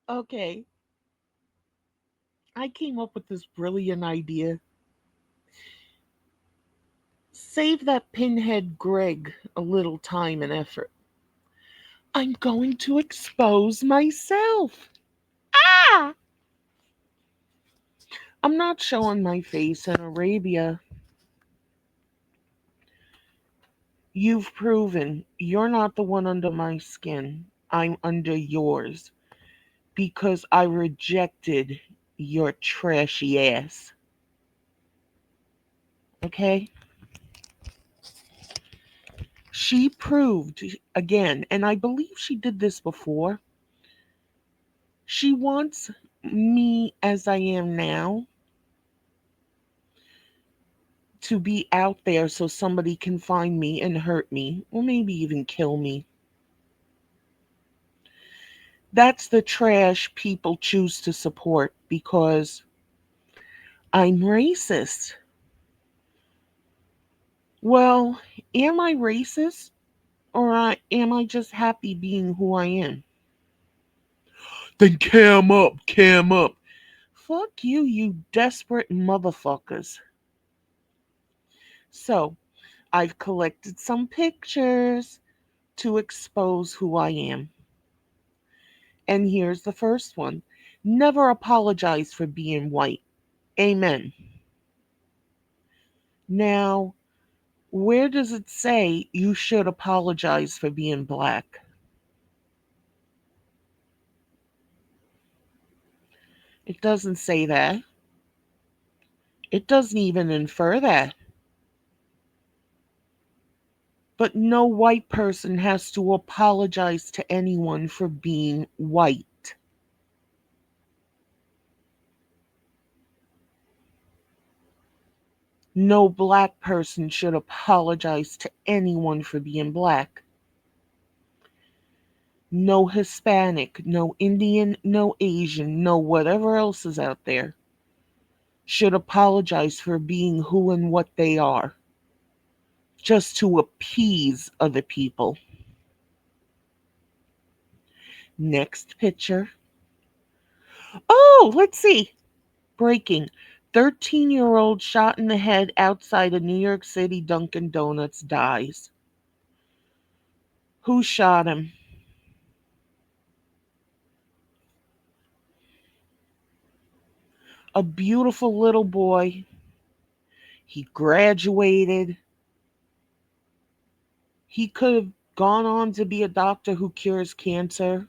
Okay, I came up with this brilliant idea. Save that pinhead Greg a little time and effort. I'm going to expose myself. Ah! I'm not showing my face in Arabia. You've proven you're not the one under my skin. I'm under yours because I rejected your trashy ass. Okay? She proved again, and I believe she did this before. She wants me as I am now to be out there so somebody can find me and hurt me, or maybe even kill me. That's the trash people choose to support because I'm racist. Well, am I racist or am I just happy being who I am? Then cam up, cam up. Fuck you, you desperate motherfuckers. So, I've collected some pictures to expose who I am. And here's the first one. Never apologize for being white. Amen. Now, where does it say you should apologize for being black? It doesn't say that. It doesn't even infer that. But no white person has to apologize to anyone for being white. No black person should apologize to anyone for being black. No Hispanic, no Indian, no Asian, no whatever else is out there should apologize for being who and what they are just to appease other people. Next picture. Oh, let's see. Breaking. 13-year-old shot in the head outside a New York City Dunkin' Donuts dies. Who shot him? A beautiful little boy. He graduated. He could have gone on to be a doctor who cures cancer,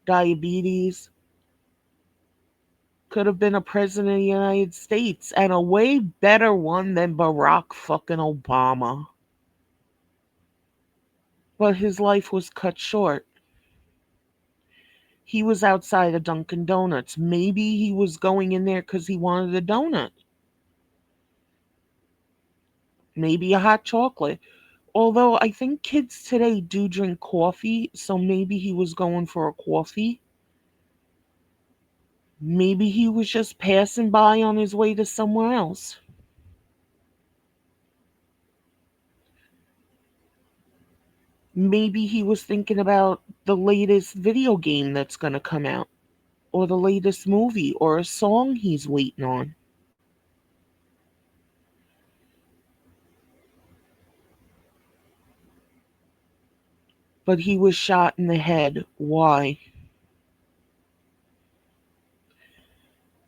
diabetes, could have been a president of the United States and a way better one than Barack fucking Obama. But his life was cut short. He was outside of Dunkin' Donuts. Maybe he was going in there because he wanted a donut, maybe a hot chocolate. Although I think kids today do drink coffee, so maybe he was going for a coffee. Maybe he was just passing by on his way to somewhere else. Maybe he was thinking about the latest video game that's going to come out, or the latest movie, or a song he's waiting on. But he was shot in the head. Why?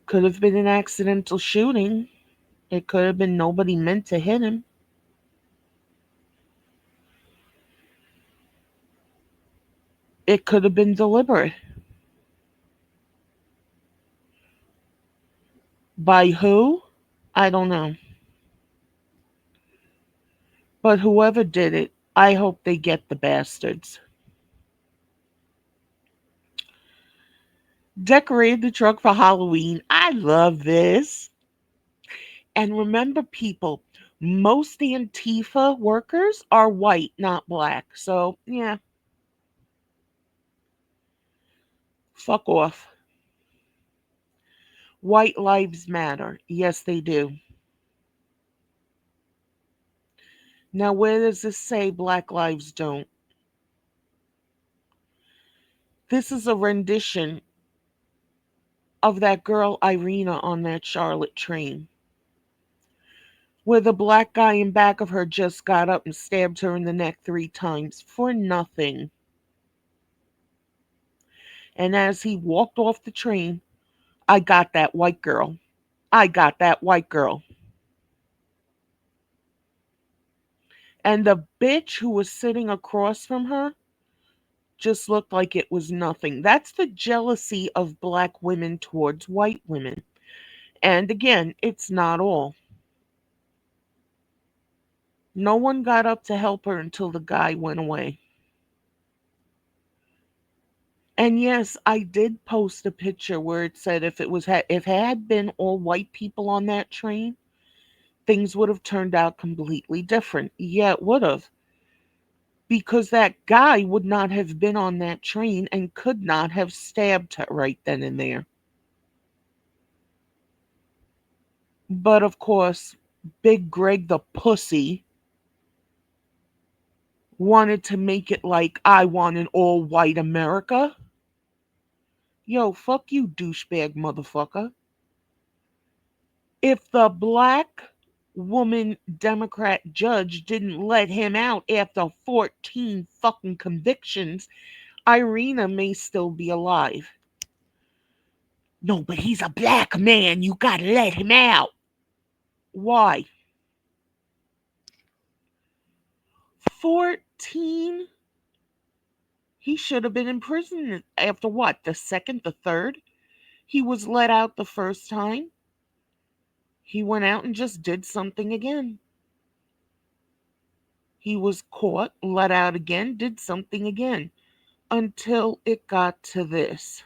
Could have been an accidental shooting. It could have been nobody meant to hit him. It could have been deliberate. By who? I don't know. But whoever did it, I hope they get the bastards. Decorate the truck for Halloween. I love this. And remember, people, most Antifa workers are white, not black. So, yeah, fuck off. White lives matter. Yes, they do. Now, where does this say black lives don't? This is a rendition of that girl Irina on that Charlotte train, where the black guy in back of her just got up and stabbed her in the neck 3 times for nothing. And as he walked off the train, I got that white girl. I got that white girl. And the bitch who was sitting across from her just looked like it was nothing. That's the jealousy of black women towards white women. And again, it's not all. No one got up to help her until the guy went away. And yes, I did post a picture where it said if it had been all white people on that train, things would have turned out completely different. Yeah, it would have. Because that guy would not have been on that train and could not have stabbed her right then and there. But of course, Big Greg the pussy wanted to make it like I want an all white America. Yo, fuck you, douchebag motherfucker. If the black woman Democrat judge didn't let him out after 14 fucking convictions, Irina may still be alive. No, but he's a black man. You gotta let him out. Why? 14? He should have been in prison after what? The second, the third? He was let out the first time. He went out and just did something again. He was caught, let out again, did something again. Until it got to this.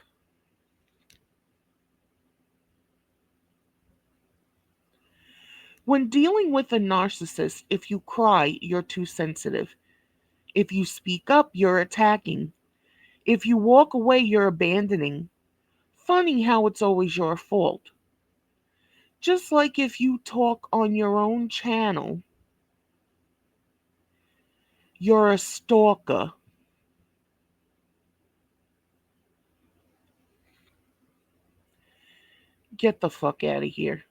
When dealing with a narcissist, if you cry, you're too sensitive. If you speak up, you're attacking. If you walk away, you're abandoning. Funny how it's always your fault. Just like if you talk on your own channel, you're a stalker. Get the fuck out of here.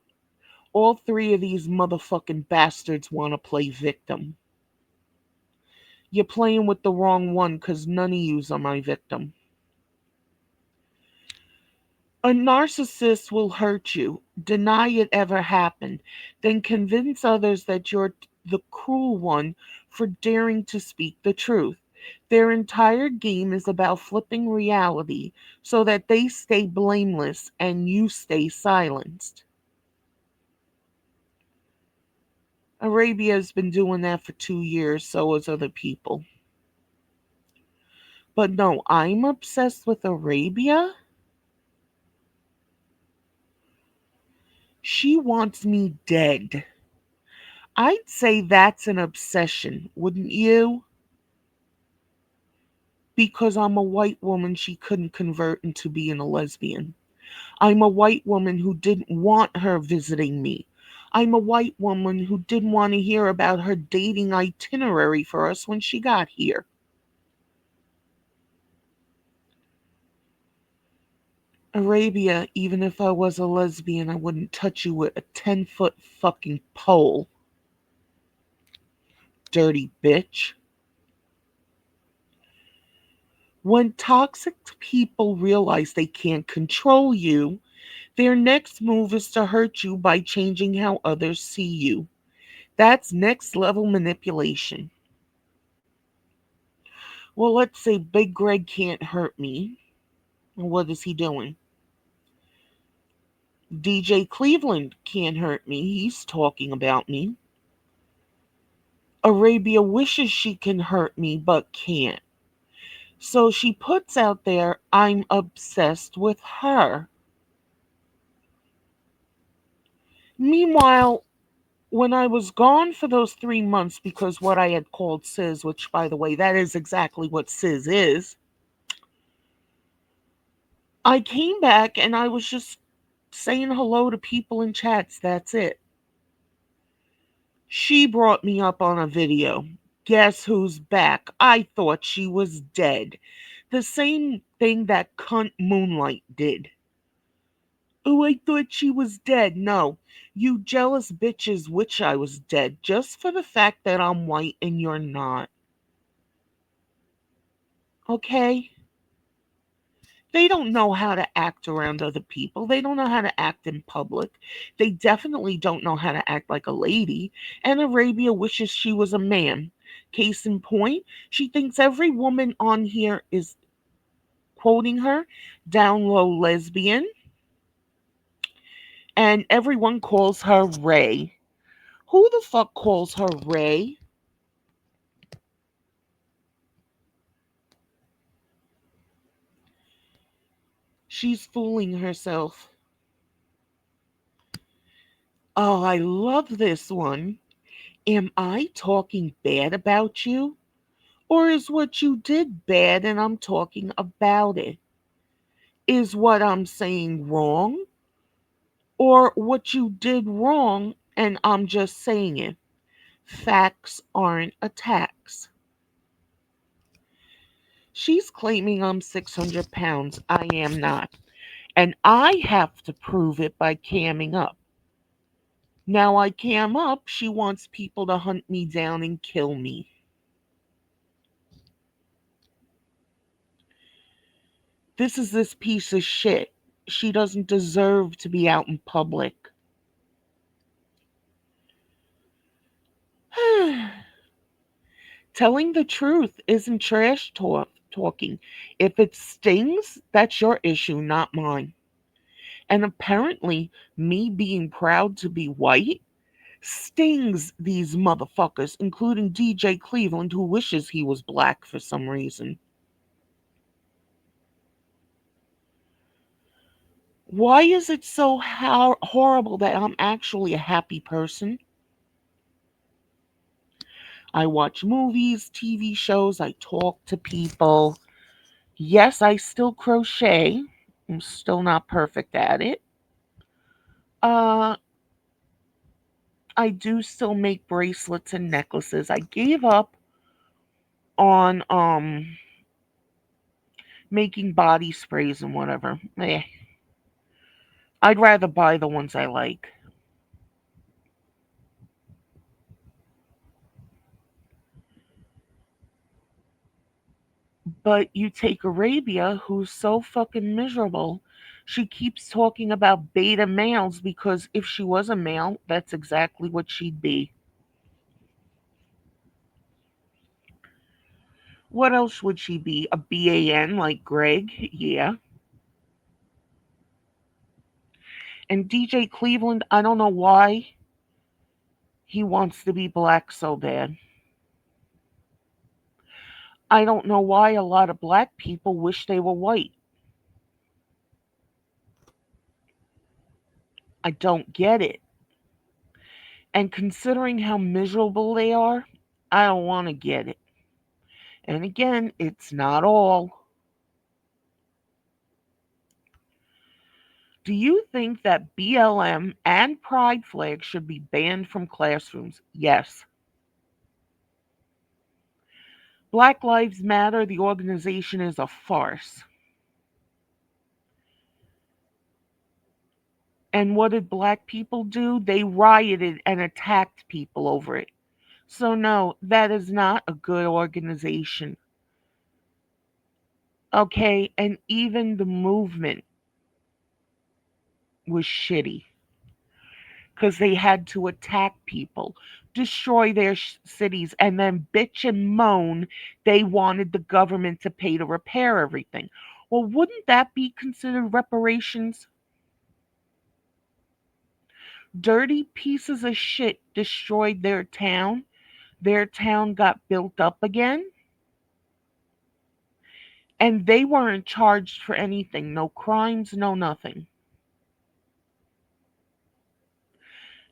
All three of these motherfucking bastards want to play victim. You're playing with the wrong one because none of yous are my victim. A narcissist will hurt you, deny it ever happened, then convince others that you're the cruel one for daring to speak the truth. Their entire game is about flipping reality so that they stay blameless and you stay silenced. Arabia has been doing that for 2 years, so has other people. But no, I'm obsessed with Arabia. She wants me dead. I'd say that's an obsession, wouldn't you? Because I'm a white woman she couldn't convert into being a lesbian. I'm a white woman who didn't want her visiting me. I'm a white woman who didn't want to hear about her dating itinerary for us when she got here. Arabia, even if I was a lesbian, I wouldn't touch you with a 10-foot fucking pole. Dirty bitch. When toxic people realize they can't control you, their next move is to hurt you by changing how others see you. That's next level manipulation. Well, let's say Big Greg can't hurt me. What is he doing? DJ Cleveland can't hurt me. He's talking about me. Arabia wishes she can hurt me but can't. So she puts out there, I'm obsessed with her. Meanwhile, when I was gone for those 3 months because what I had called Sis, which by the way, that is exactly what Sis is, I came back and I was just saying hello to people in chats. That's it. She brought me up on a video. Guess who's back? I thought she was dead. The same thing that cunt Moonlight did. Oh, I thought she was dead. No, you jealous bitches wish I was dead just for the fact that I'm white and you're not. Okay? They don't know how to act around other people. They don't know how to act in public. They definitely don't know how to act like a lady. And Arabia wishes she was a man. Case in point, she thinks every woman on here is quoting her down low lesbian, and everyone calls her Ray. Who the fuck calls her Ray? She's fooling herself. Oh, I love this one. Am I talking bad about you? Or is what you did bad and I'm talking about it? Is what I'm saying wrong? Or what you did wrong and I'm just saying it? Facts aren't attacks. She's claiming I'm 600 pounds. I am not. And I have to prove it by camming up. Now I cam up, she wants people to hunt me down and kill me. This is this piece of shit. She doesn't deserve to be out in public. Telling the truth isn't talking. If it stings, that's your issue, not mine. And apparently, me being proud to be white stings these motherfuckers, including DJ Cleveland, who wishes he was black for some reason. Why is it so horrible that I'm actually a happy person? I watch movies, TV shows, I talk to people. Yes, I still crochet. I'm still not perfect at it. Uh, I do still make bracelets and necklaces. I gave up on making body sprays and whatever. I'd rather buy the ones I like. But you take Arabia, who's so fucking miserable. She keeps talking about beta males because if she was a male, that's exactly what she'd be. What else would she be? A BAN like Greg? Yeah. And DJ Cleveland, I don't know why he wants to be black so bad. I don't know why a lot of black people wish they were white. I don't get it. And considering how miserable they are, I don't want to get it. And again, it's not all. Do you think that BLM and pride flags should be banned from classrooms? Yes. Black Lives Matter, the organization, is a farce. And what did black people do? They rioted and attacked people over it. So, no, that is not a good organization. Okay, and even the movement was shitty because they had to attack people, destroy their cities, and then bitch and moan they wanted the government to pay to repair everything. Well, wouldn't that be considered reparations? Dirty pieces of shit destroyed their town. Their town got built up again, and they weren't charged for anything. No crimes, no nothing.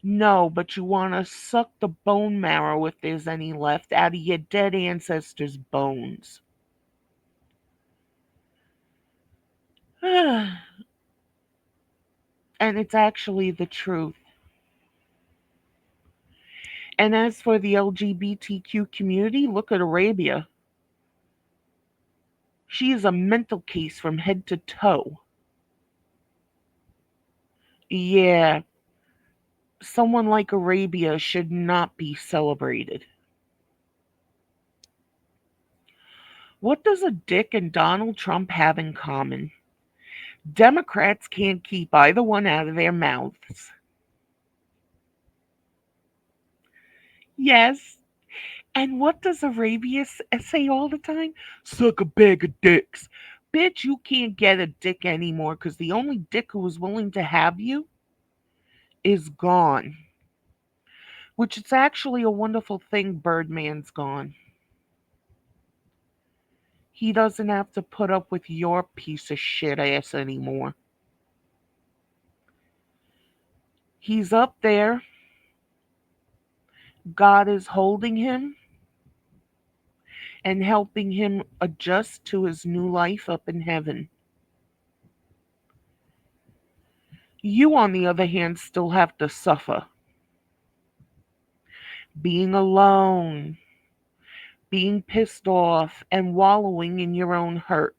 No, but you want to suck the bone marrow, if there's any left, out of your dead ancestors' bones. And it's actually the truth. And as for the LGBTQ community, look at Arabia. She is a mental case from head to toe. Yeah, someone like Arabia should not be celebrated. What does a Dick and Donald Trump have in common? Democrats can't keep either one out of their mouths. Yes. And what does Arabia say all the time? Suck a bag of dicks. Bitch, you can't get a dick anymore because the only dick who was willing to have you is gone. Which is actually a wonderful thing Birdman's gone. He doesn't have to put up with your piece of shit ass anymore. He's up there. God is holding him and helping him adjust to his new life up in heaven. You, on the other hand, still have to suffer. Being alone, being pissed off, and wallowing in your own hurt.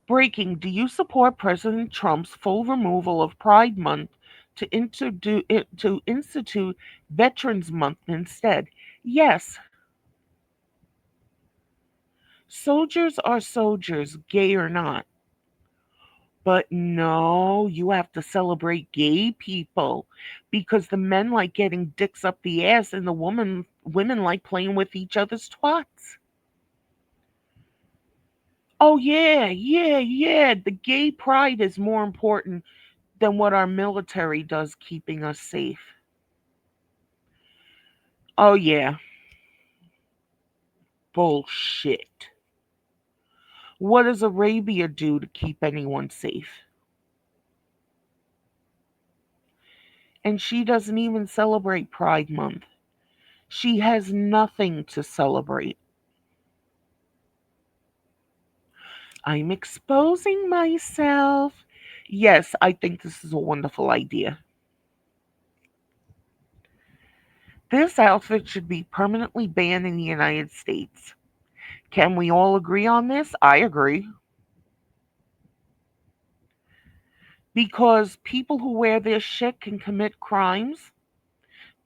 Breaking: do you support President Trump's full removal of Pride Month to institute Veterans Month instead? Yes, soldiers are soldiers, gay or not. But no, you have to celebrate gay people because the men like getting dicks up the ass and the women like playing with each other's twats. Oh yeah, yeah, yeah. The gay pride is more important than what our military does keeping us safe. Oh yeah, bullshit. What does Arabia do to keep anyone safe? And she doesn't even celebrate Pride Month. She has nothing to celebrate. I'm exposing myself. Yes, I think this is a wonderful idea. This outfit should be permanently banned in the United States. Can we all agree on this? I agree. Because people who wear this shit can commit crimes,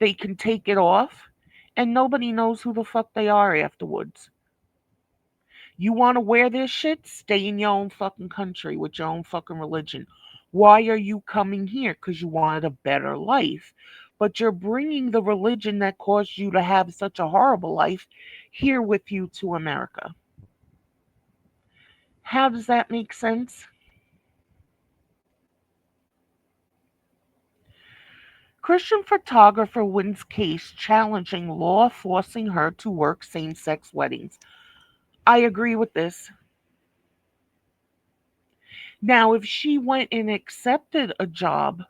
they can take it off, and nobody knows who the fuck they are afterwards. You want to wear this shit? Stay in your own fucking country with your own fucking religion. Why are you coming here? Because you wanted a better life. But you're bringing the religion that caused you to have such a horrible life here with you to America. How does that make sense? Christian photographer wins case challenging law forcing her to work same sex weddings. I agree with this. Now, if she went and accepted a job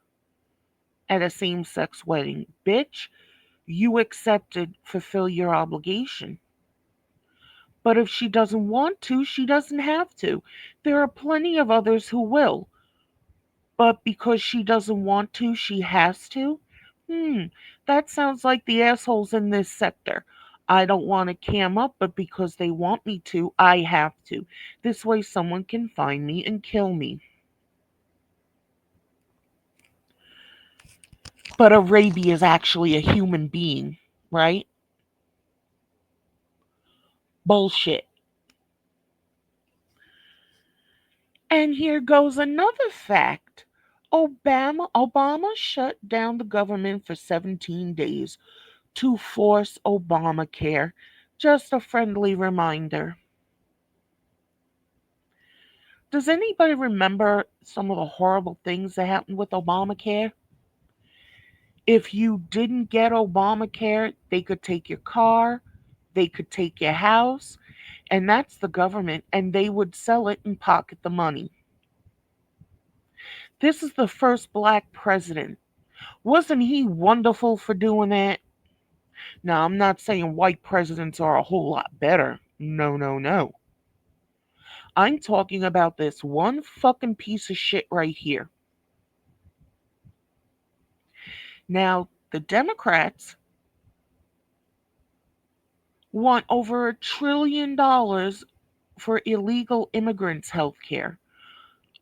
at a same sex wedding, bitch, you accepted, fulfill your obligation. But if she doesn't want to, she doesn't have to. There are plenty of others who will. But because she doesn't want to, she has to? Hmm, that sounds like the assholes in this sector. I don't want to cam up, but because they want me to, I have to. This way someone can find me and kill me. But Arabia is actually a human being, right? Bullshit. And here goes another fact. Obama shut down the government for 17 days to force Obamacare. Just a friendly reminder. Does anybody remember some of the horrible things that happened with Obamacare? If you didn't get Obamacare, they could take your car, they could take your house, and that's the government, and they would sell it and pocket the money. This is the first black president. Wasn't he wonderful for doing that? Now, I'm not saying white presidents are a whole lot better. No, no, no. I'm talking about this one fucking piece of shit right here. Now, the Democrats want over $1 trillion for illegal immigrants' health care.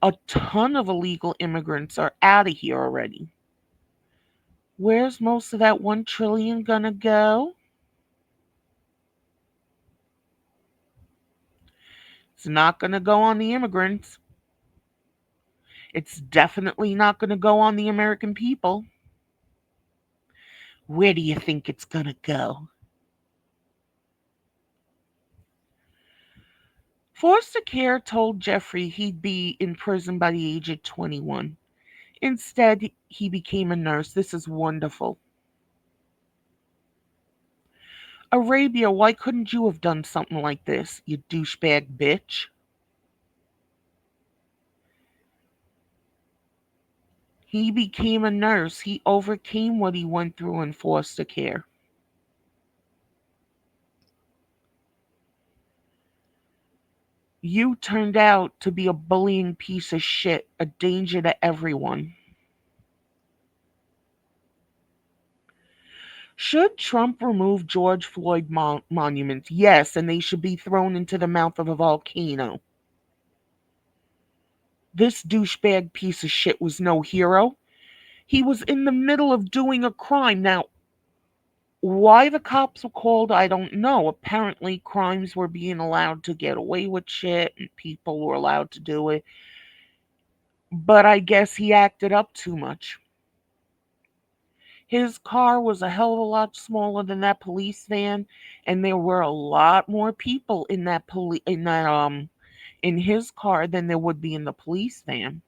A ton of illegal immigrants are out of here already. Where's most of that 1 trillion gonna go? It's not gonna go on the immigrants. It's definitely not gonna go on the American people. Where do you think it's gonna go? Foster care told Jeffrey he'd be in prison by the age of 21. Instead, he became a nurse. This is wonderful. Arabia, why couldn't you have done something like this, you douchebag bitch? He became a nurse. He overcame what he went through in foster care. You turned out to be a bullying piece of shit, a danger to everyone. Should Trump remove George Floyd monuments? Yes, and they should be thrown into the mouth of a volcano. This douchebag piece of shit was no hero. He was in the middle of doing a crime. Now, why the cops were called, I don't know. Apparently, crimes were being allowed to get away with shit and people were allowed to do it. But I guess he acted up too much. His car was a hell of a lot smaller than that police van, and there were a lot more people in in his car than there would be in the police van.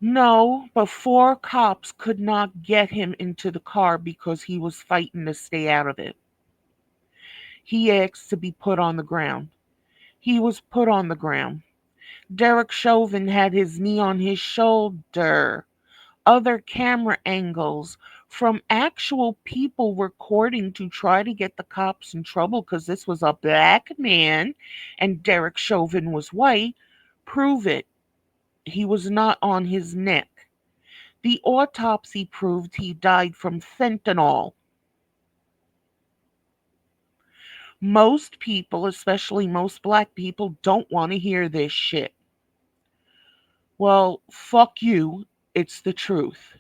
No, but four cops could not get him into the car because he was fighting to stay out of it. He asked to be put on the ground. He was put on the ground. Derek Chauvin had his knee on his shoulder. Other camera angles from actual people recording to try to get the cops in trouble because this was a black man and Derek Chauvin was white prove it. He was not on his neck. The autopsy proved he died from fentanyl. Most people, especially most black people, don't want to hear this shit. Well, fuck you. It's the truth.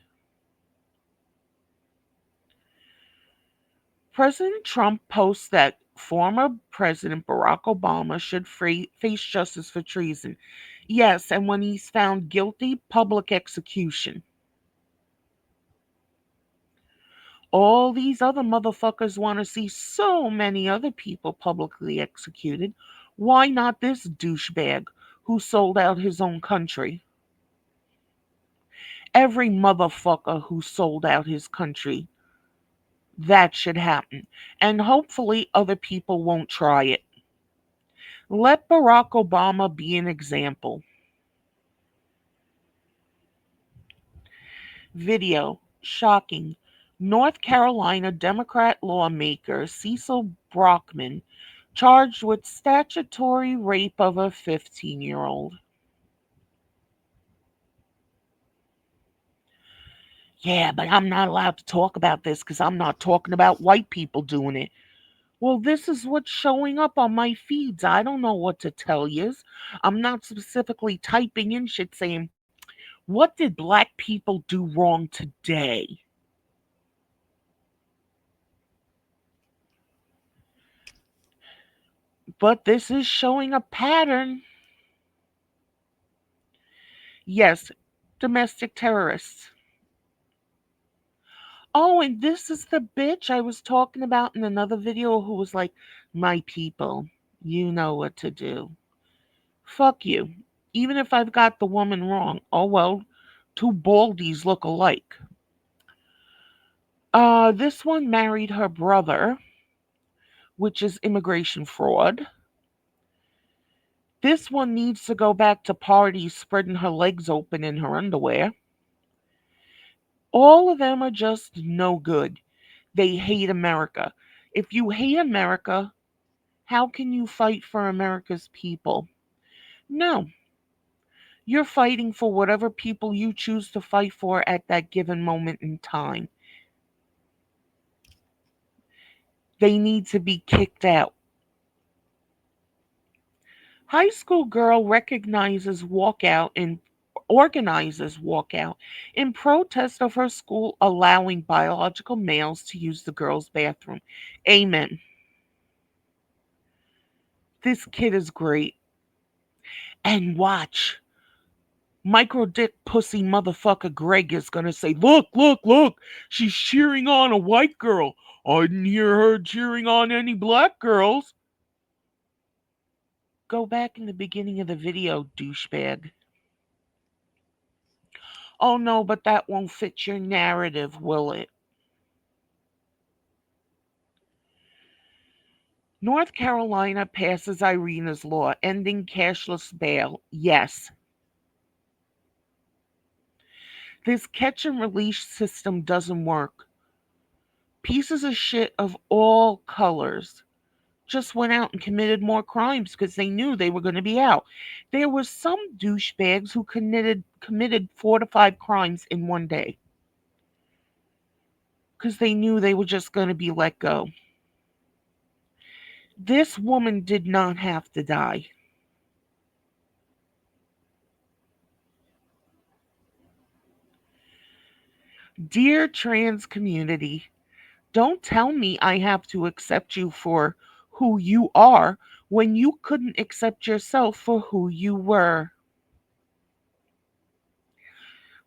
President Trump posts that former President Barack Obama should face justice for treason. Yes, and when he's found guilty, public execution. All these other motherfuckers want to see so many other people publicly executed. Why not this douchebag who sold out his own country? Every motherfucker who sold out his country, that should happen. And hopefully other people won't try it. Let Barack Obama be an example. Video. Shocking. North Carolina Democrat lawmaker Cecil Brockman charged with statutory rape of a 15-year-old. Yeah, but I'm not allowed to talk about this because I'm not talking about white people doing it. Well, this is what's showing up on my feeds. I don't know what to tell you. I'm not specifically typing in shit saying, what did black people do wrong today? But this is showing a pattern. Yes, domestic terrorists. Oh, and this is the bitch I was talking about in another video who was like, my people, you know what to do. Fuck you. Even if I've got the woman wrong. Oh well, two baldies look alike. This one married her brother, which is immigration fraud. This one needs to go back to parties spreading her legs open in her underwear. All of them are just no good. They hate America. If you hate America, how can you fight for America's people? No. You're fighting for whatever people you choose to fight for at that given moment in time. They need to be kicked out. High school girl organizes walkout in protest of her school allowing biological males to use the girls' bathroom. Amen. This kid is great. And watch. Micro dick pussy motherfucker Greg is gonna say, look, look, look, she's cheering on a white girl. I didn't hear her cheering on any black girls. Go back in the beginning of the video, douchebag. Oh no, but that won't fit your narrative, will it? North Carolina passes Irina's law, ending cashless bail. Yes, this catch and release system doesn't work. Pieces of shit of all colors just went out and committed more crimes because they knew they were going to be out. There were some douchebags who committed 4 to 5 crimes in one day because they knew they were just going to be let go. This woman did not have to die. Dear trans community, don't tell me I have to accept you for who you are when you couldn't accept yourself for who you were.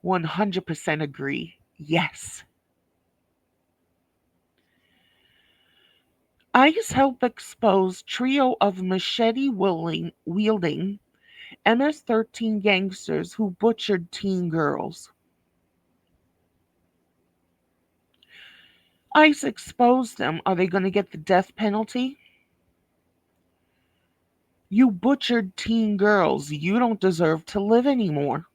100% agree. Yes. ICE help expose trio of machete wielding MS-13 gangsters who butchered teen girls. ICE exposed them. Are they going to get the death penalty? You butchered teen girls. You don't deserve to live anymore.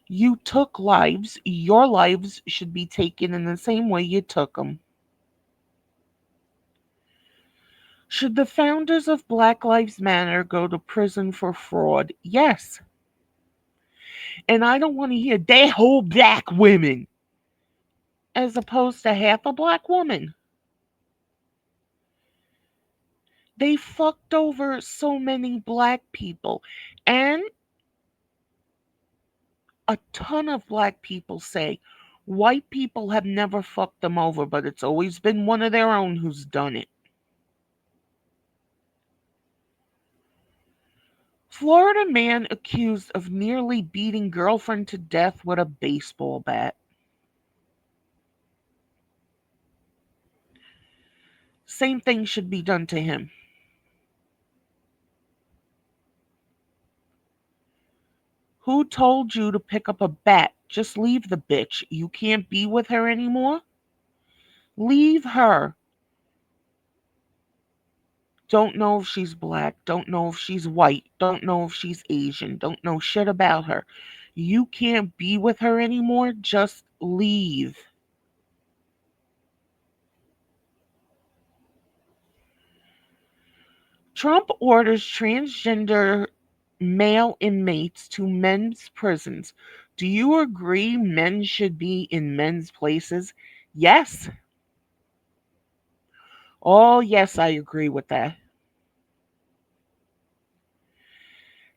You took lives. Your lives should be taken in the same way you took them. Should the founders of Black Lives Matter go to prison for fraud? Yes. And I don't want to hear they whole black women as opposed to half a black woman. They fucked over so many black people. And a ton of black people say white people have never fucked them over, but it's always been one of their own who's done it. Florida man accused of nearly beating girlfriend to death with a baseball bat. Same thing should be done to him. Who told you to pick up a bat? Just leave the bitch. You can't be with her anymore? Leave her. Don't know if she's black. Don't know if she's white. Don't know if she's Asian. Don't know shit about her. You can't be with her anymore? Just leave. Trump orders transgender male inmates to men's prisons. Do you agree men should be in men's places? Yes. Oh, yes, I agree with that.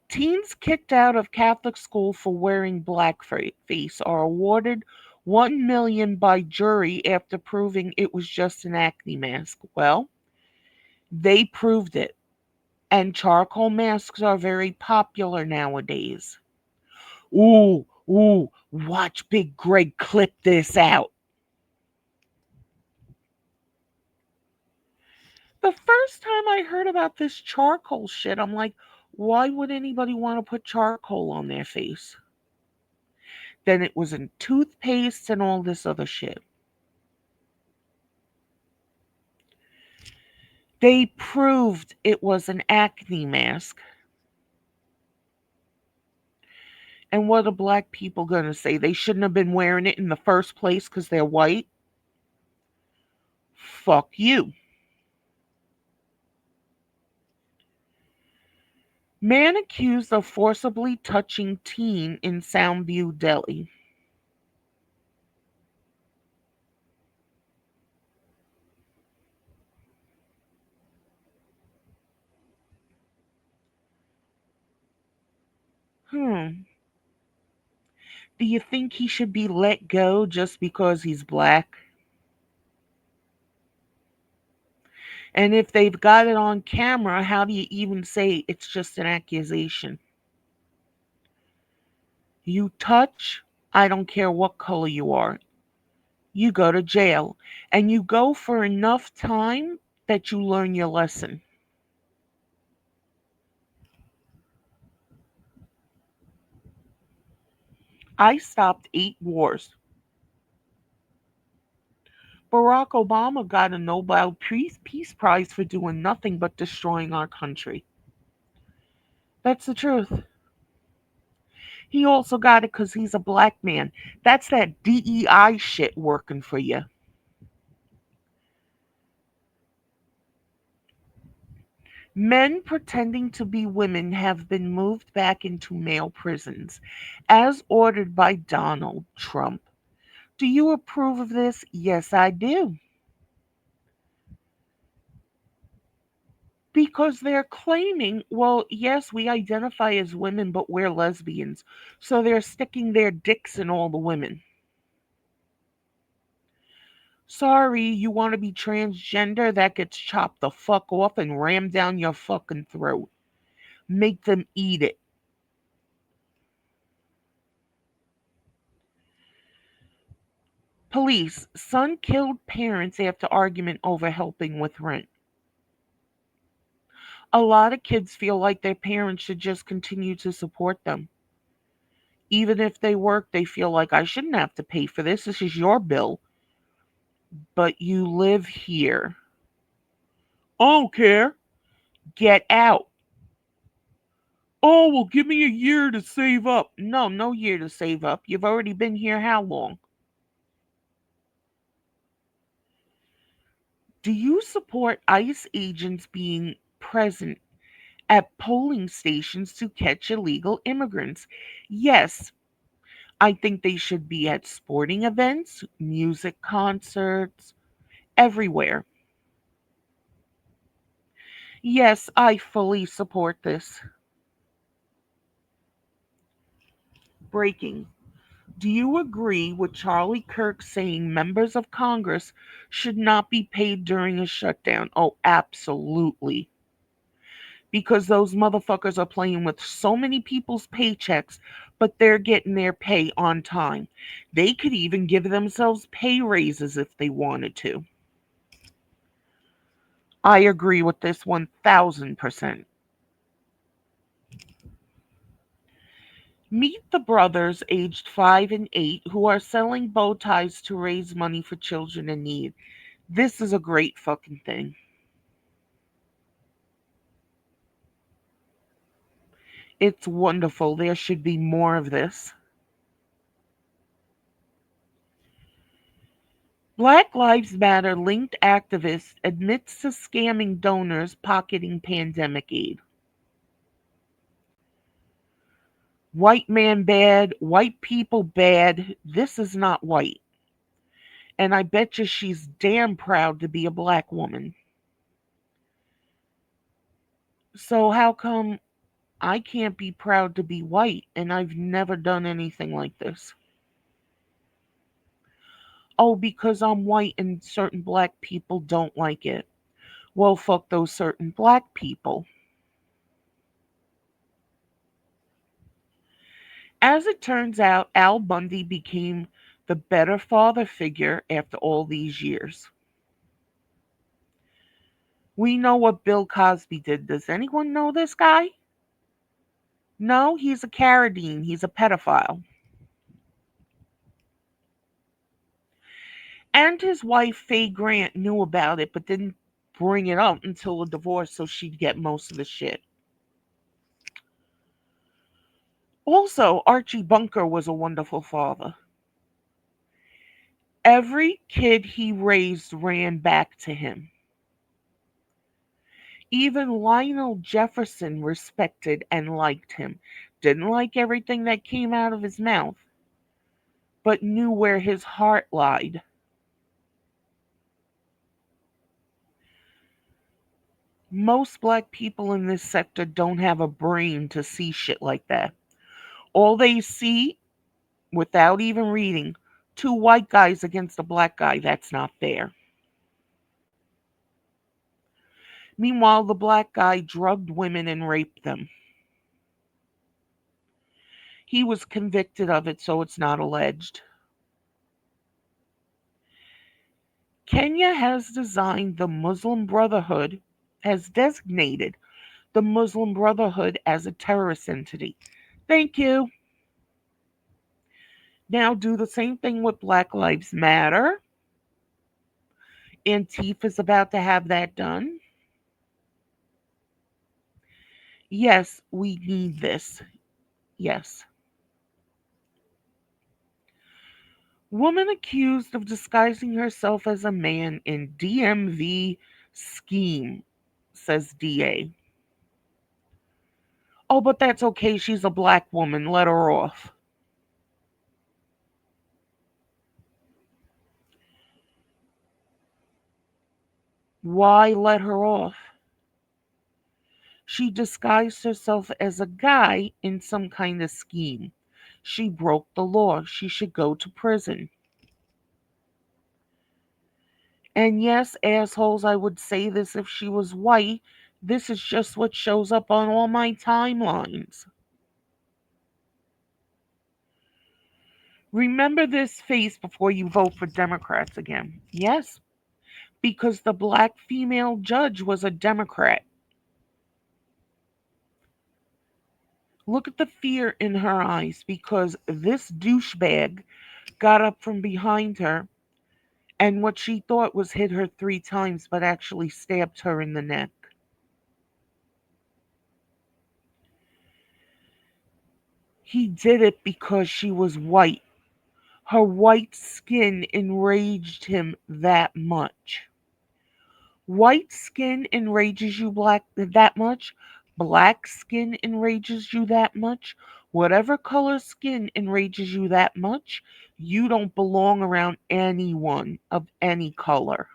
Teens kicked out of Catholic school for wearing blackface are awarded 1 million by jury after proving it was just an acne mask. Well, they proved it. And charcoal masks are very popular nowadays. Ooh, ooh, watch Big Greg clip this out. The first time I heard about this charcoal shit, I'm like, why would anybody want to put charcoal on their face? Then it was in toothpaste and all this other shit. They proved it was an acne mask. And what are black people going to say? They shouldn't have been wearing it in the first place because they're white? Fuck you. Man accused of forcibly touching teen in Soundview, Delhi. Hmm. Do you think he should be let go just because he's black? And if they've got it on camera, how do you even say it's just an accusation? You touch, I don't care what color you are, you go to jail. And you go for enough time that you learn your lesson. I stopped 8 wars. Barack Obama got a Nobel Peace Prize for doing nothing but destroying our country. That's the truth. He also got it because he's a black man. That's that DEI shit working for you. Men pretending to be women have been moved back into male prisons, as ordered by Donald Trump. Do you approve of this? Yes, I do. Because they're claiming, well, yes, we identify as women, but we're lesbians. So they're sticking their dicks in all the women. Sorry, you want to be transgender? That gets chopped the fuck off and rammed down your fucking throat. Make them eat it. Police, son killed parents after argument over helping with rent. A lot of kids feel like their parents should just continue to support them. Even if they work, they feel like I shouldn't have to pay for this. This is your bill, but you live here. I don't care. Get out. Oh, well, give me a year to save up. No, no year to save up. You've already been here how long? Do you support ICE agents being present at polling stations to catch illegal immigrants? Yes, I think they should be at sporting events, music concerts, everywhere. Yes, I fully support this. Breaking. Do you agree with Charlie Kirk saying members of Congress should not be paid during a shutdown? Oh, absolutely. Because those motherfuckers are playing with so many people's paychecks, but they're getting their pay on time. They could even give themselves pay raises if they wanted to. I agree with this 1000%. Meet the brothers aged 5 and 8 who are selling bow ties to raise money for children in need. This is a great fucking thing. It's wonderful. There should be more of this. Black Lives Matter linked activist admits to scamming donors pocketing pandemic aid. White man bad, white people bad. This is not white. And I bet you she's damn proud to be a black woman. So how come I can't be proud to be white and I've never done anything like this? Oh, because I'm white and certain black people don't like it. Well, fuck those certain black people. As it turns out, Al Bundy became the better father figure after all these years. We know what Bill Cosby did. Does anyone know this guy? No, he's a Carradine. He's a pedophile. And his wife, Faye Grant, knew about it but didn't bring it up until a divorce so she'd get most of the shit. Also, Archie Bunker was a wonderful father. Every kid he raised ran back to him. Even Lionel Jefferson respected and liked him. Didn't like everything that came out of his mouth, but knew where his heart lied. Most black people in this sector don't have a brain to see shit like that. All they see, without even reading, two white guys against a black guy. That's not fair. Meanwhile, the black guy drugged women and raped them. He was convicted of it, so it's not alleged. Kenya has designated the Muslim Brotherhood as a terrorist entity. Thank you. Now do the same thing with Black Lives Matter. Antifa's about to have that done. Yes, we need this. Yes. Woman accused of disguising herself as a man in DMV scheme, says DA. Oh, but that's okay. She's a black woman. Let her off. Why let her off? She disguised herself as a guy in some kind of scheme. She broke the law. She should go to prison. And yes, assholes, I would say this if she was white. This is just what shows up on all my timelines. Remember this face before you vote for Democrats again. Yes, because the black female judge was a Democrat. Look at the fear in her eyes because this douchebag got up from behind her and what she thought was hit her 3 times, but actually stabbed her in the neck. He did it because she was white. Her white skin enraged him that much. White skin enrages you black that much. Black skin enrages you that much. Whatever color skin enrages you that much, you don't belong around anyone of any color.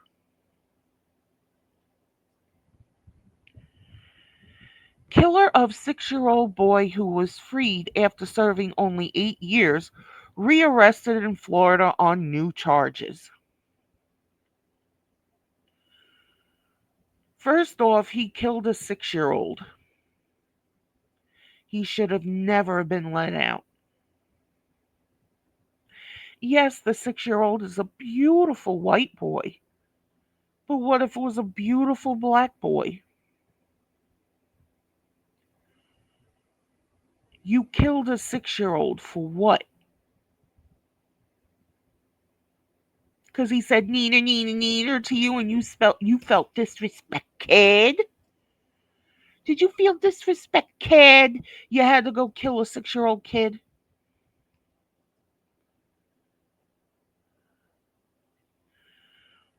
Killer of 6-year-old boy who was freed after serving only 8 years, rearrested in Florida on new charges. First off, he killed a 6-year-old. He should have never been let out. Yes, the 6-year-old is a beautiful white boy. But what if it was a beautiful black boy? You killed a 6-year-old for what? Because he said neener, neener, neener to you and you felt disrespected? Did you feel disrespected? You had to go kill a 6-year-old kid?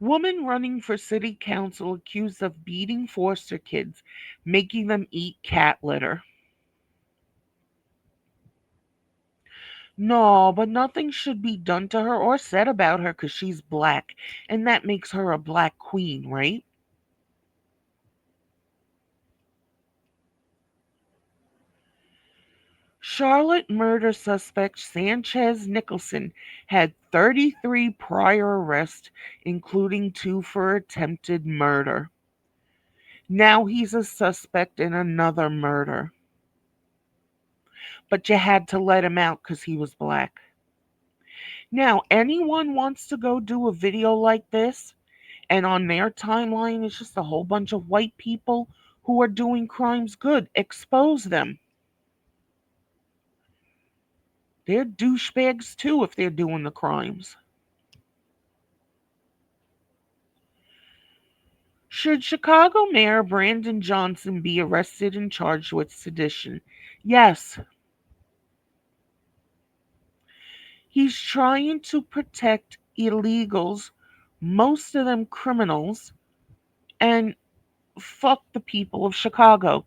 Woman running for city council accused of beating foster kids, making them eat cat litter. No, but nothing should be done to her or said about her because she's black, and that makes her a black queen, right? Charlotte murder suspect Sanchez Nicholson had 33 prior arrests, including 2 for attempted murder. Now he's a suspect in another murder. But you had to let him out because he was black. Now, anyone wants to go do a video like this, and on their timeline is just a whole bunch of white people who are doing crimes, good, expose them. They're douchebags too if they're doing the crimes. Should Chicago Mayor Brandon Johnson be arrested and charged with sedition? Yes. He's trying to protect illegals, most of them criminals, and fuck the people of Chicago.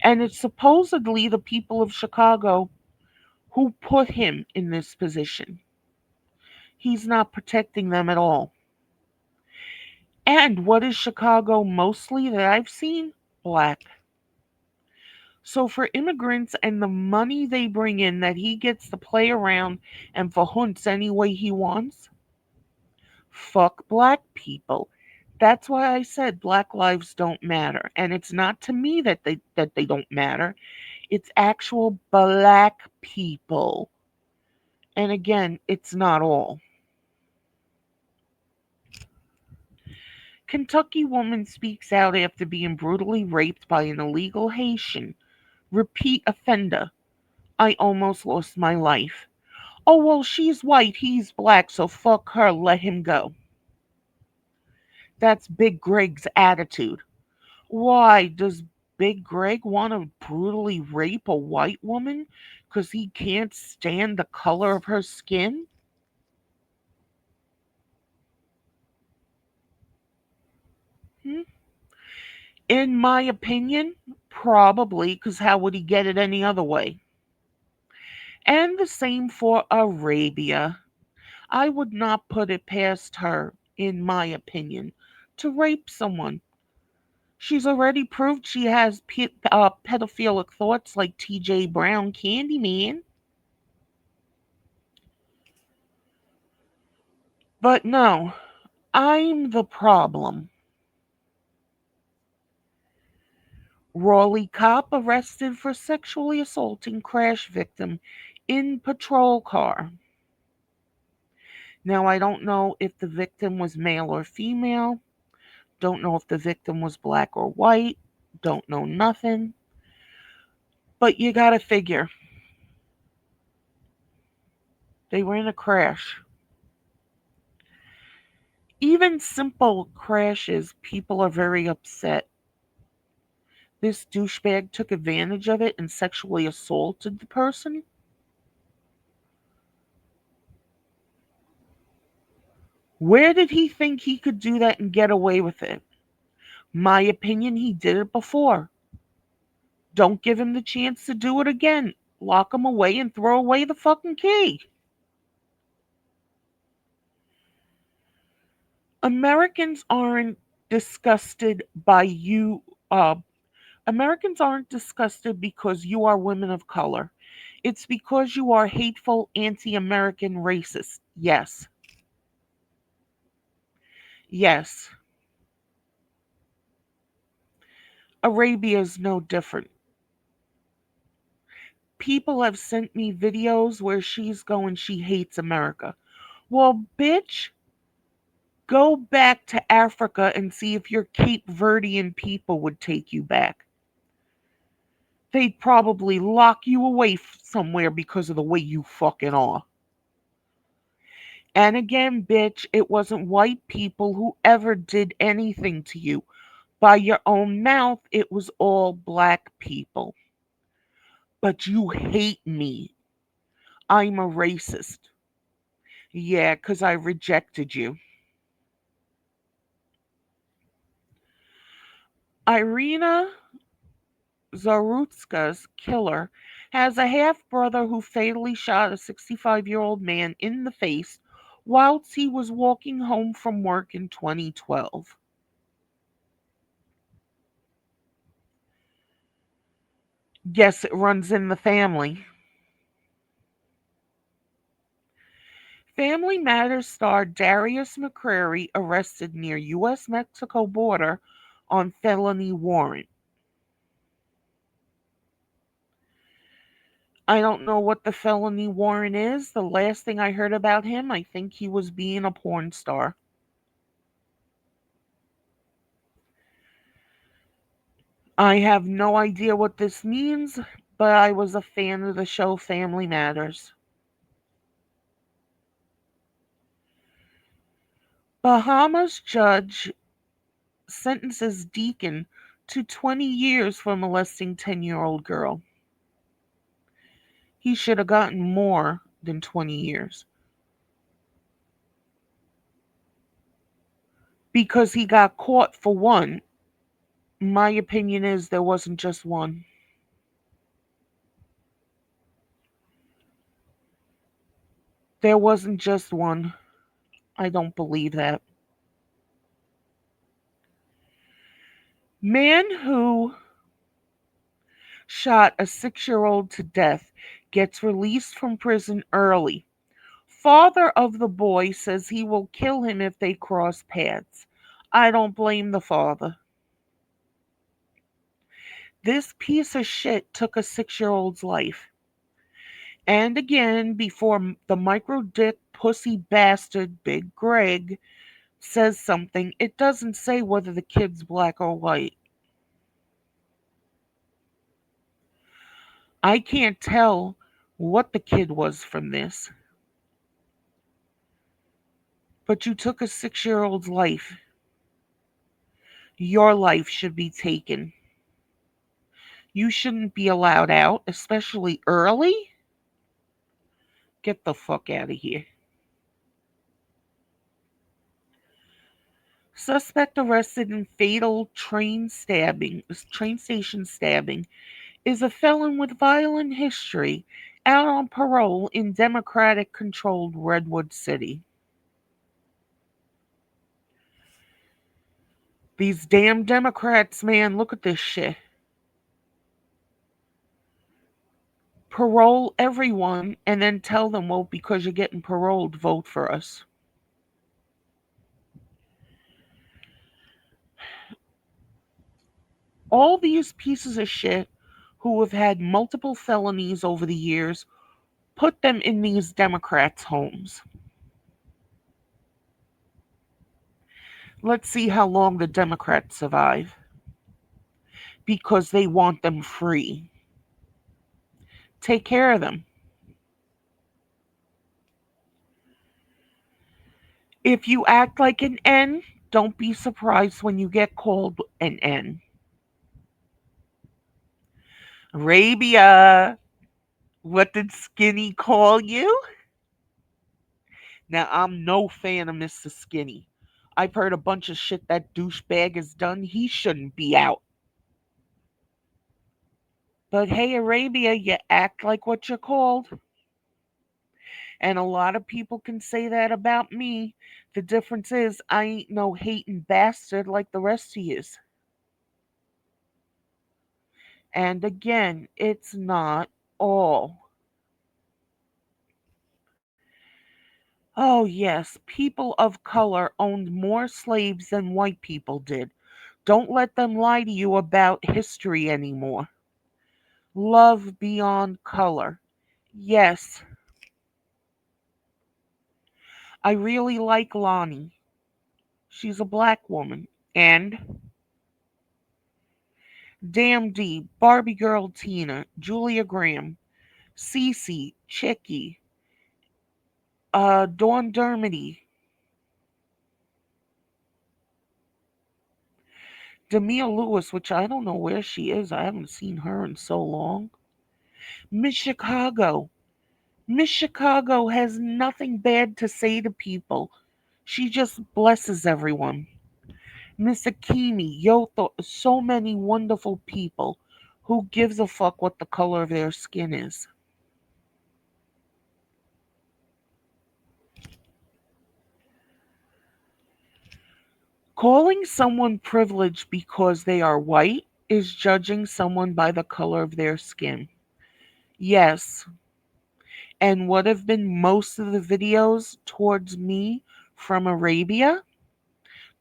And it's supposedly the people of Chicago who put him in this position. He's not protecting them at all. And what is Chicago mostly that I've seen? Black. So for immigrants and the money they bring in that he gets to play around and for hunts any way he wants, fuck black people. That's why I said black lives don't matter. And it's not to me that they don't matter. It's actual black people. And again, it's not all. Kentucky woman speaks out after being brutally raped by an illegal Haitian. Repeat offender. I almost lost my life. Oh, well, she's white, he's black, so fuck her, let him go. That's Big Greg's attitude. Why does Big Greg want to brutally rape a white woman because he can't stand the color of her skin? Hmm? In my opinion, probably, because how would he get it any other way? And the same for Arabia. I would not put it past her, in my opinion, to rape someone. She's already proved she has pedophilic thoughts like TJ Brown Candyman. But no, I'm the problem. Raleigh cop arrested for sexually assaulting crash victim in patrol car. Now, I don't know if the victim was male or female. Don't know if the victim was black or white. Don't know nothing. But you gotta figure, they were in a crash. Even simple crashes, people are very upset. This douchebag took advantage of it and sexually assaulted the person. Where did he think he could do that and get away with it? My opinion, he did it before. Don't give him the chance to do it again. Lock him away and throw away the fucking key. Americans aren't disgusted by you. Americans aren't disgusted because you are women of color. It's because you are hateful, anti American racist. Yes. Yes. Arabia's no different. People have sent me videos where she's going, she hates America. Well, bitch, go back to Africa and see if your Cape Verdean people would take you back. They'd probably lock you away somewhere because of the way you fucking are. And again, bitch, it wasn't white people who ever did anything to you. By your own mouth, it was all black people. But you hate me. I'm a racist. Yeah, 'cause I rejected you. Irina Zarutska's killer has a half brother who fatally shot a 65-year-old man in the face whilst he was walking home from work in 2012. Guess it runs in the family. Family Matters star Darius McCrary arrested near U.S. Mexico border on felony warrant. I don't know what the felony warrant is. The last thing I heard about him, I think he was being a porn star. I have no idea what this means, but I was a fan of the show Family Matters. Bahamas judge sentences deacon to 20 years for molesting 10-year-old girl. He should have gotten more than 20 years because he got caught for one. My opinion is there wasn't just one. There wasn't just one. I don't believe that. Man who shot a 6 year old to death, gets released from prison early. Father of the boy says he will kill him if they cross paths. I don't blame the father. This piece of shit took a 6 year old's life. And again, before the micro dick pussy bastard Big Greg says something, it doesn't say whether the kid's black or white. I can't tell what the kid was from this, but you took a 6 year old's life. Your life should be taken. You shouldn't be allowed out, especially early. Get the fuck out of here. Suspect arrested in fatal train station stabbing, is a felon with violent history out on parole in Democratic controlled Redwood City. These damn Democrats, man, look at this shit. Parole everyone and then tell them, well, because you're getting paroled, vote for us. All these pieces of shit who have had multiple felonies over the years, put them in these Democrats' homes. Let's see how long the Democrats survive because they want them free. Take care of them. If you act like an N, don't be surprised when you get called an N. Arabia, what did Skinny call you? Now, I'm no fan of Mr. Skinny. I've heard a bunch of shit that douchebag has done. He shouldn't be out. But hey, Arabia, you act like what you're called. And a lot of people can say that about me. The difference is I ain't no hating bastard like the rest of yous. And again, it's not all. Oh, yes, people of color owned more slaves than white people did. Don't let them lie to you about history anymore. Love beyond color. Yes, I really like Lonnie. She's a black woman. And Damn D, Barbie Girl Tina, Julia Graham, Cece, Chicky, Dawn Dermody, Demia Lewis, which I don't know where she is. I haven't seen her in so long. Miss Chicago. Miss Chicago has nothing bad to say to people. She just blesses everyone. Miss Akimi, Yotho, so many wonderful people. Who gives a fuck what the color of their skin is? Calling someone privileged because they are white is judging someone by the color of their skin. Yes. And what have been most of the videos towards me from Arabia?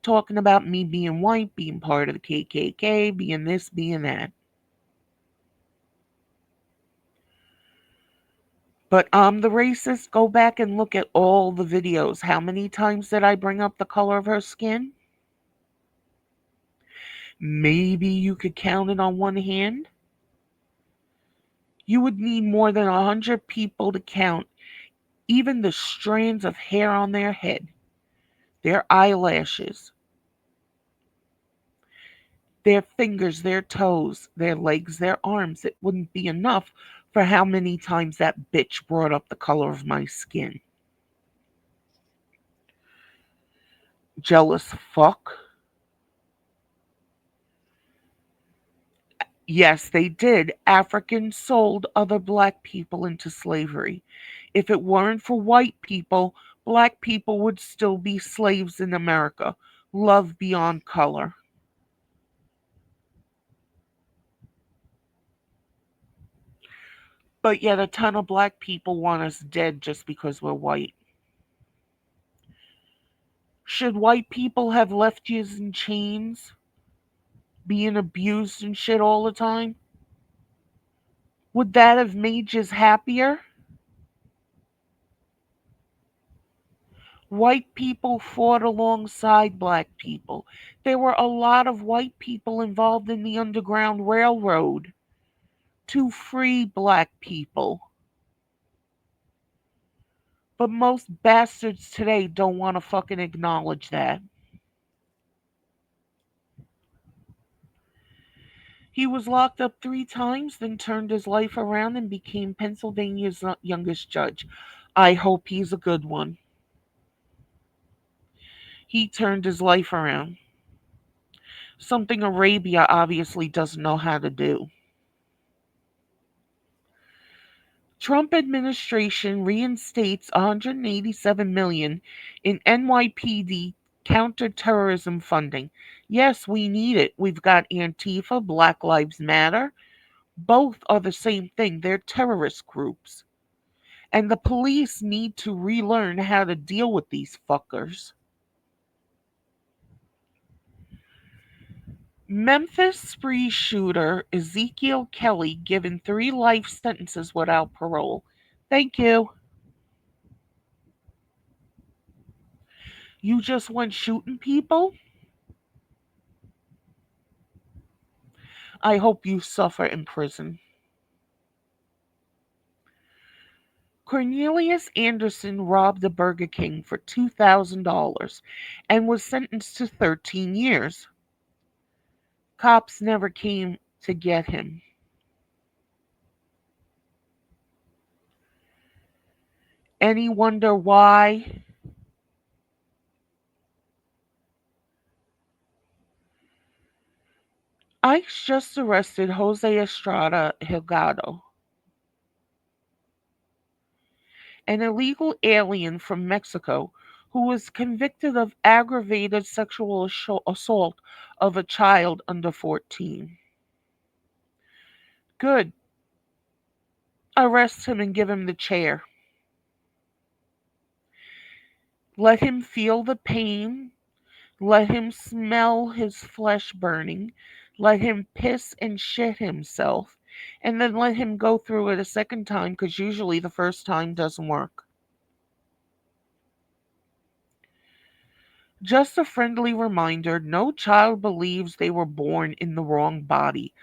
Talking about me being white, being part of the KKK, being this, being that. But I'm the racist. Go back and look at all the videos. How many times did I bring up the color of her skin? Maybe you could count it on one hand. You would need more than 100 people to count even the strands of hair on their head, their eyelashes, their fingers, their toes, their legs, their arms. It wouldn't be enough for how many times that bitch brought up the color of my skin. Jealous fuck. Yes, they did. Africans sold other black people into slavery. If it weren't for white people, black people would still be slaves in America. Love beyond color. But yet a ton of black people want us dead just because we're white. Should white people have left you in chains, being abused and shit all the time? Would that have made you happier? White people fought alongside black people. There were a lot of white people involved in the Underground Railroad to free black people. But most bastards today don't want to fucking acknowledge that. He was locked up 3 times, then turned his life around and became Pennsylvania's youngest judge. I hope he's a good one. He turned his life around. Something Arabia obviously doesn't know how to do. Trump administration reinstates 187 million in NYPD counterterrorism funding. Yes, we need it. We've got Antifa, Black Lives Matter. Both are the same thing. They're terrorist groups. And the police need to relearn how to deal with these fuckers. Memphis spree shooter Ezekiel Kelly given 3 life sentences without parole. Thank you. You just went shooting people? I hope you suffer in prison. Cornelius Anderson robbed a Burger King for $2,000 and was sentenced to 13 years. Cops never came to get him. Any wonder why? ICE just arrested Jose Estrada Hilgado, an illegal alien from Mexico who was convicted of aggravated sexual assault of a child under 14. Good. Arrest him and give him the chair. Let him feel the pain. Let him smell his flesh burning. Let him piss and shit himself. And then let him go through it a second time because usually the first time doesn't work. Just a friendly reminder, no child believes they were born in the wrong body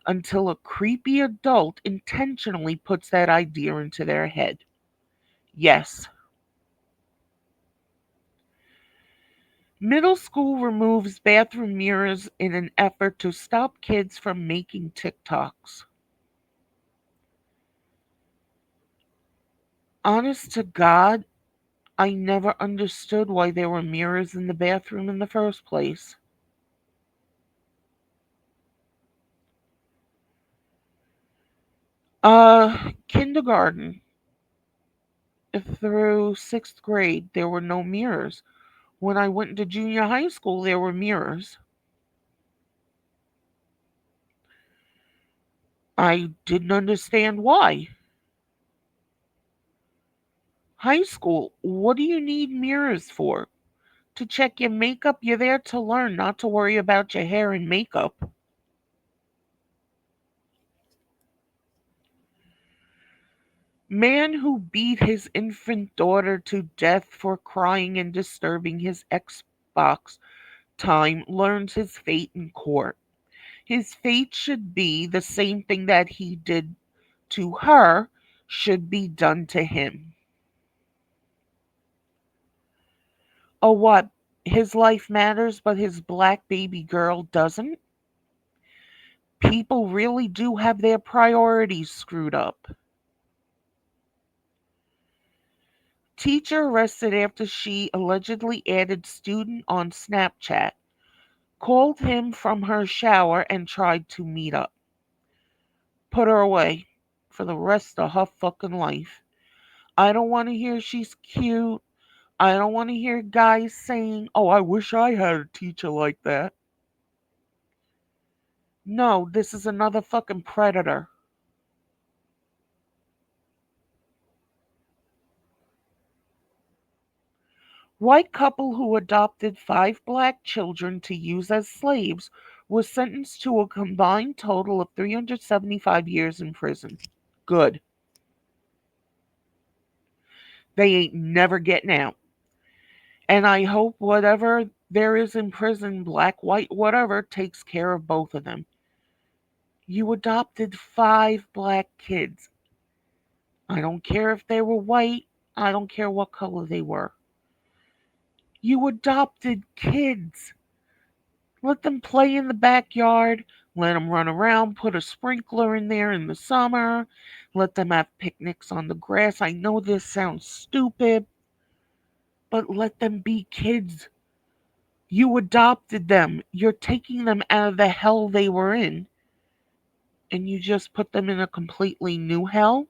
until a creepy adult intentionally puts that idea into their head. Yes. Middle school removes bathroom mirrors in an effort to stop kids from making TikToks. Honest to God, I never understood why there were mirrors in the bathroom in the first place. Kindergarten through 6th grade, there were no mirrors. When I went to junior high school, there were mirrors. I didn't understand why. High school, what do you need mirrors for? To check your makeup? You're there to learn, not to worry about your hair and makeup. Man who beat his infant daughter to death for crying and disturbing his Xbox time learns his fate in court. His fate should be the same thing that he did to her should be done to him. Oh, what? His life matters, but his black baby girl doesn't? People really do have their priorities screwed up. Teacher arrested after she allegedly added student on Snapchat, called him from her shower, and tried to meet up. Put her away for the rest of her fucking life. I don't want to hear she's cute. I don't want to hear guys saying, oh, I wish I had a teacher like that. No, this is another fucking predator. White couple who adopted 5 black children to use as slaves was sentenced to a combined total of 375 years in prison. Good. They ain't never getting out. And I hope whatever there is in prison, black, white, whatever, takes care of both of them. You adopted 5 black kids. I don't care if they were white. I don't care what color they were. You adopted kids. Let them play in the backyard. Let them run around. Put a sprinkler in there in the summer. Let them have picnics on the grass. I know this sounds stupid, but let them be kids. You adopted them. You're taking them out of the hell they were in, and you just put them in a completely new hell?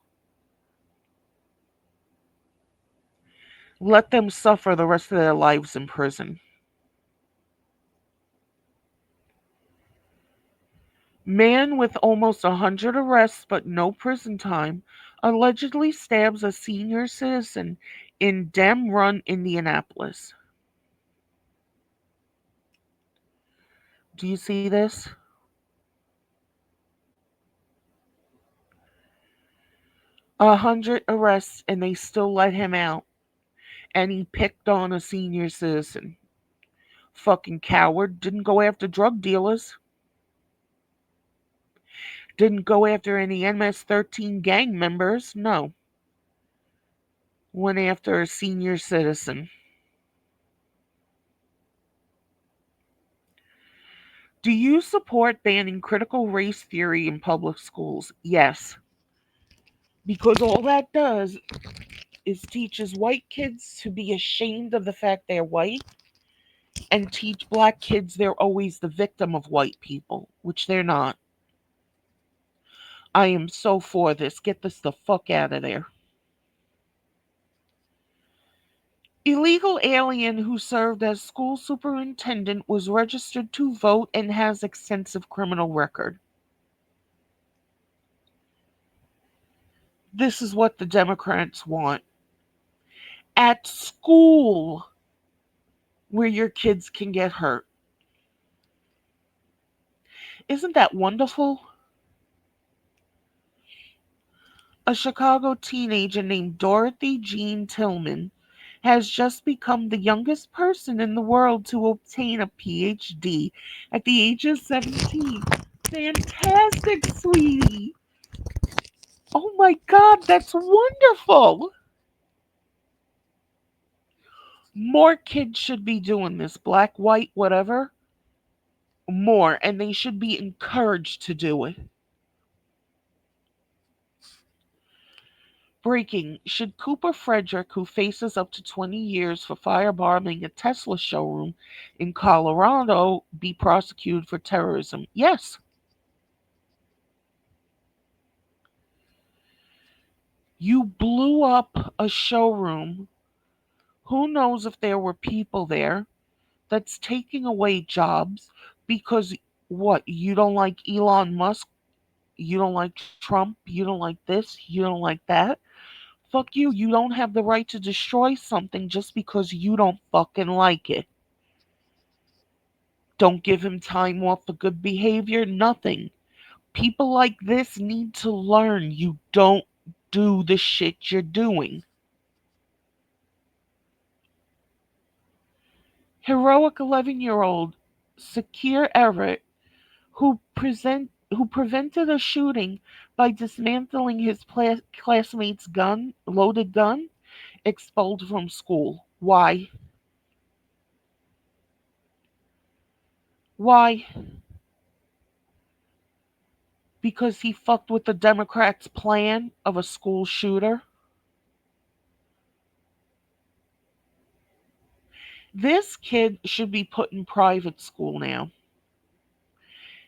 Let them suffer the rest of their lives in prison. Man with almost 100 arrests but no prison time allegedly stabs a senior citizen in Dem Run, Indianapolis. Do you see this? 100 arrests and they still let him out. And he picked on a senior citizen. Fucking coward. Didn't go after drug dealers. Didn't go after any MS-13 gang members. No. Went after a senior citizen. Do you support banning critical race theory in public schools? Yes. Because all that does is teaches white kids to be ashamed of the fact they're white and teach black kids they're always the victim of white people, which they're not. I am so for this. Get this the fuck out of there. Illegal alien who served as school superintendent was registered to vote and has extensive criminal record. This is what the Democrats want. At school where your kids can get hurt. Isn't that wonderful? A Chicago teenager named Dorothy Jean Tillman has just become the youngest person in the world to obtain a PhD at the age of 17. Fantastic, sweetie. Oh my God, that's wonderful. More kids should be doing this, black, white, whatever. More, and they should be encouraged to do it. Breaking: should Cooper Frederick, who faces up to 20 years for firebombing a Tesla showroom in Colorado, be prosecuted for terrorism? Yes. You blew up a showroom. Who knows if there were people there? That's taking away jobs because what? You don't like Elon Musk? You don't like Trump? You don't like this? You don't like that? Fuck you. You don't have the right to destroy something just because you don't fucking like it. Don't give him time off for good behavior, nothing. People like this need to learn you don't do the shit you're doing. Heroic 11-year-old Sakir Everett, who prevented a shooting by dismantling his classmate's loaded gun, expelled from school. Why? Why? Because he fucked with the Democrats' plan of a school shooter? This kid should be put in private school now.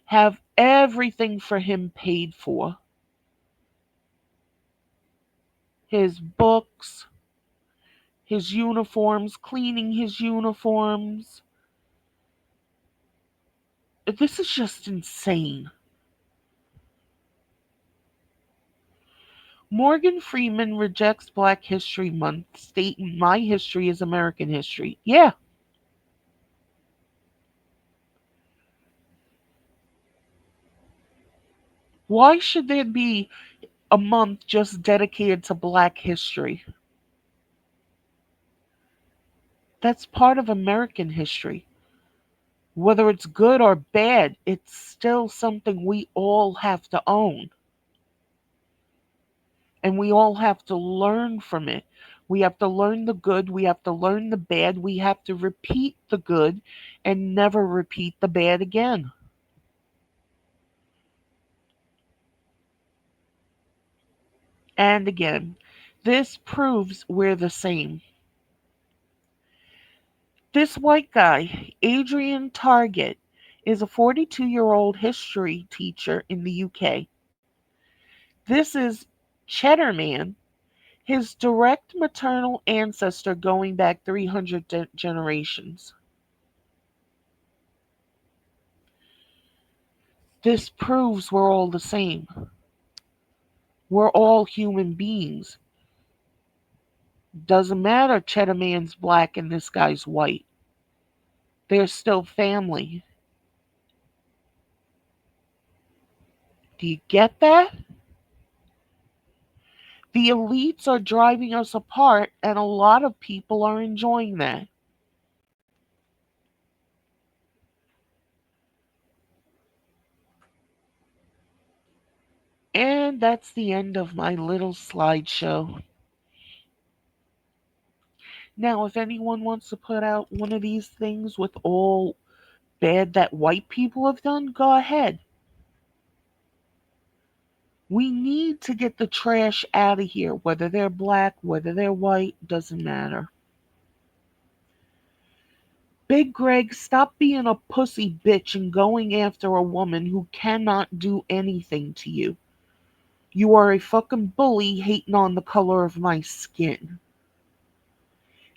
Have everything for him paid for. His books, his uniforms, cleaning his uniforms. This is just insane. Morgan Freeman rejects Black History Month, stating my history is American history. Yeah, why should there be a month just dedicated to Black history? That's part of American history. Whether it's good or bad, it's still something we all have to own. And we all have to learn from it. We have to learn the good, we have to learn the bad, we have to repeat the good and never repeat the bad again. And again, this proves we're the same. This white guy, Adrian Target, is a 42-year-old history teacher in the UK. This is Cheddar Man, his direct maternal ancestor going back 300 generations. This proves we're all the same. We're all human beings. Doesn't matter Cheddar Man's black and this guy's white. They're still family. Do you get that? The elites are driving us apart, and a lot of people are enjoying that. And that's the end of my little slideshow. Now, if anyone wants to put out one of these things with all bad that white people have done, go ahead. We need to get the trash out of here, whether they're black, whether they're white, doesn't matter. Big Greg, stop being a pussy bitch and going after a woman who cannot do anything to you. You are a fucking bully hating on the color of my skin.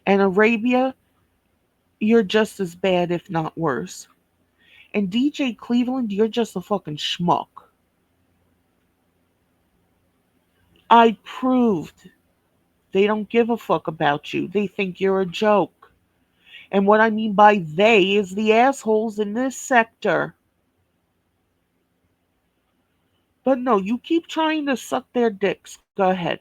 And Arabia, you're just as bad, if not worse. And DJ Cleveland, you're just a fucking schmuck. I proved they don't give a fuck about you. They think you're a joke. And what I mean by they is the assholes in this sector. But no, you keep trying to suck their dicks. Go ahead.